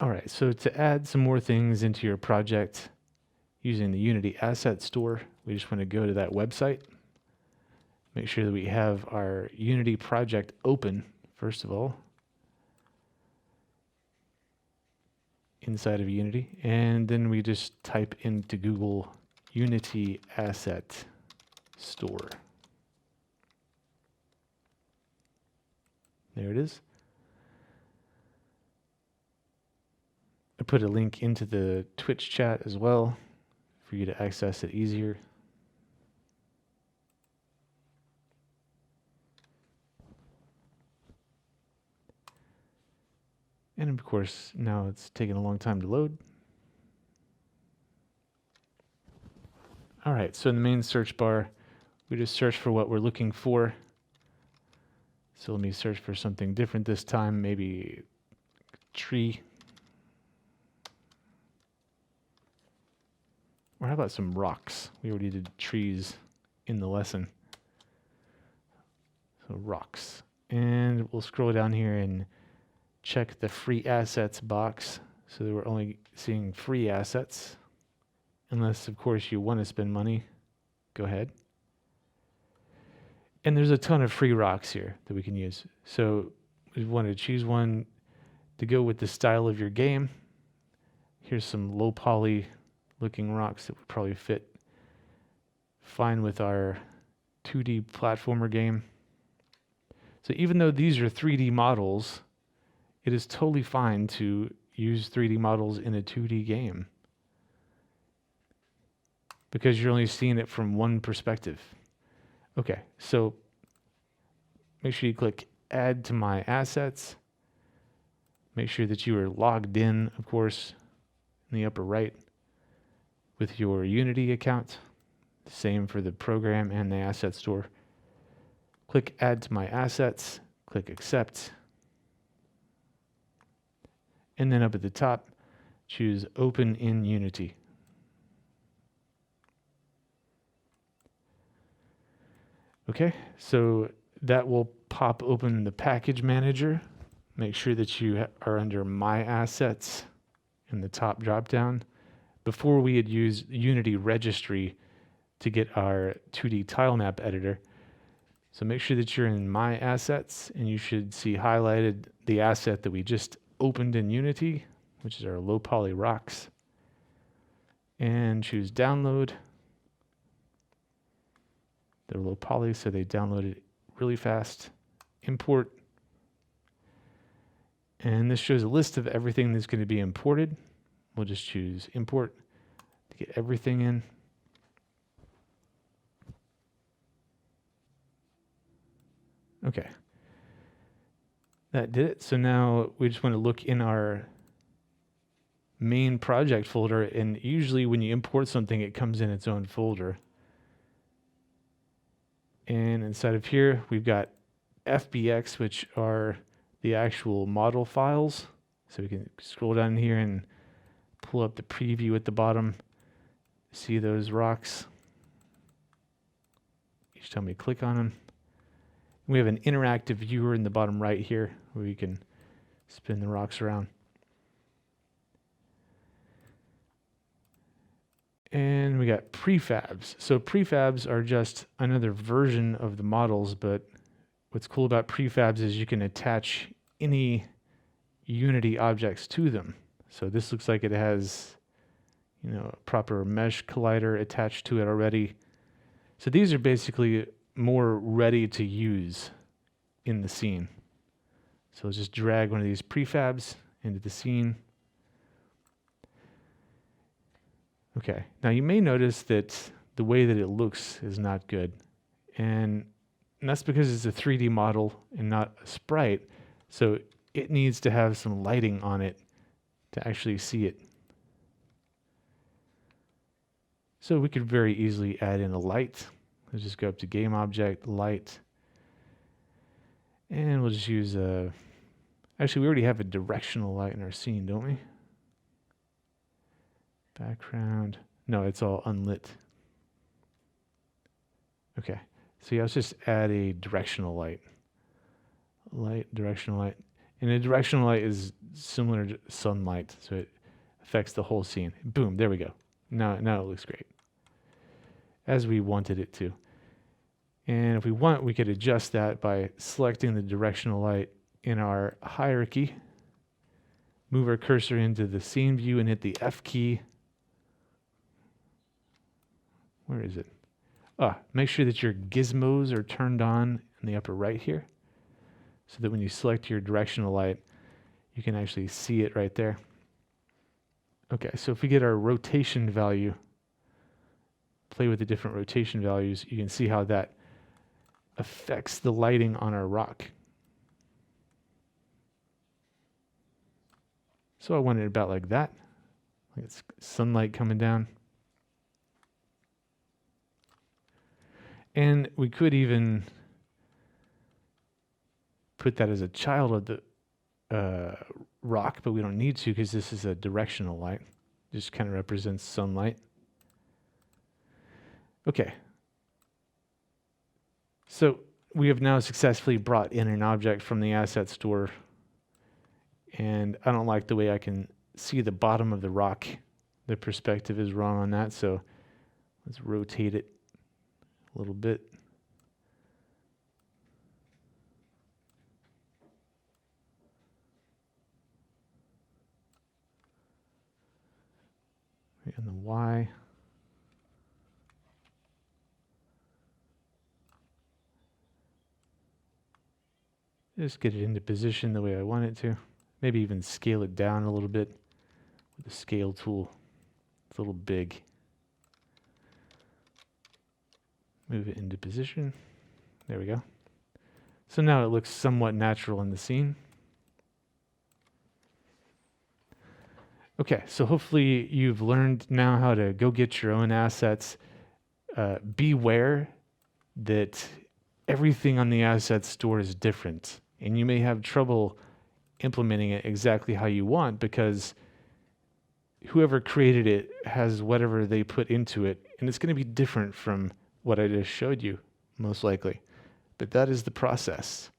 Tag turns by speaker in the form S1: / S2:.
S1: All right, so to add some more things into your project using the Unity Asset Store, we just want to go to that website. Make sure that we have our Unity project open, first of all, inside of Unity. And then we just type into Google Unity Asset Store. There it is. I put a link into the Twitch chat as well for you to access it easier. And of course, now it's taking a long time to load. All right, so in the main search bar, we just search for what we're looking for. So let me search for something different this time, maybe tree. Or how about some rocks? We already did trees in the lesson. So rocks. And we'll scroll down here and check the free assets box. So that we're only seeing free assets. Unless, of course, you want to spend money. Go ahead. And there's a ton of free rocks here that we can use. So we want to choose one to go with the style of your game. Here's some low poly looking rocks that would probably fit fine with our 2D platformer game. So even though these are 3D models, it is totally fine to use 3D models in a 2D game because you're only seeing it from one perspective. Okay, so make sure you click Add to My Assets. Make sure that you are logged in, of course, in the upper right with your Unity account. Same for the program and the asset store. Click Add to My Assets, click Accept. And then up at the top, choose Open in Unity. Okay, so that will pop open the package manager. Make sure that you are under My Assets in the top dropdown. Before we had used Unity Registry to get our 2D tile map editor. So make sure that you're in My Assets and you should see highlighted the asset that we just opened in Unity, which is our low poly rocks. And choose Download. They're low poly, so they download it really fast. Import. And this shows a list of everything that's going to be imported. We'll just choose Import to get everything in. Okay. That did it. So now we just want to look in our main project folder, and usually when you import something, it comes in its own folder. And inside of here, we've got FBX, which are the actual model files. So we can scroll down here and pull up the preview at the bottom. See those rocks. Each time we click on them. We have an interactive viewer in the bottom right here where we can spin the rocks around. And we got prefabs. So prefabs are just another version of the models, but what's cool about prefabs is you can attach any Unity objects to them. So this looks like it has, a proper mesh collider attached to it already. So these are basically more ready to use in the scene. So let's just drag one of these prefabs into the scene. Okay, now you may notice that the way that it looks is not good. And that's because it's a 3D model and not a sprite. So it needs to have some lighting on it to actually see it. So we could very easily add in a light. Let's just go up to Game Object, Light. And we'll just use actually we already have a directional light in our scene, don't we? Background. No, it's all unlit. Okay. So yeah, let's just add a directional light. Directional light. And a directional light is similar to sunlight, so it affects the whole scene. Boom, there we go. Now it looks great, as we wanted it to. And if we want, we could adjust that by selecting the directional light in our hierarchy, move our cursor into the scene view and hit the F key. Where is it? Make sure that your gizmos are turned on in the upper right here, so that when you select your directional light, you can actually see it right there. Okay, so if we get our rotation value, play with the different rotation values, you can see how that affects the lighting on our rock. So I want it about like that. Like it's sunlight coming down. And we could even put that as a child of the rock, but we don't need to because this is a directional light. Just kind of represents sunlight. Okay. So we have now successfully brought in an object from the asset store, and I don't like the way I can see the bottom of the rock. The perspective is wrong on that, so let's rotate it a little bit. Right on the Y. Just get it into position the way I want it to. Maybe even scale it down a little bit with the scale tool. It's a little big. Move it into position. There we go. So now it looks somewhat natural in the scene. Okay, so hopefully you've learned now how to go get your own assets. Beware that everything on the asset store is different, and you may have trouble implementing it exactly how you want because whoever created it has whatever they put into it, and it's going to be different from what I just showed you, most likely. But that is the process.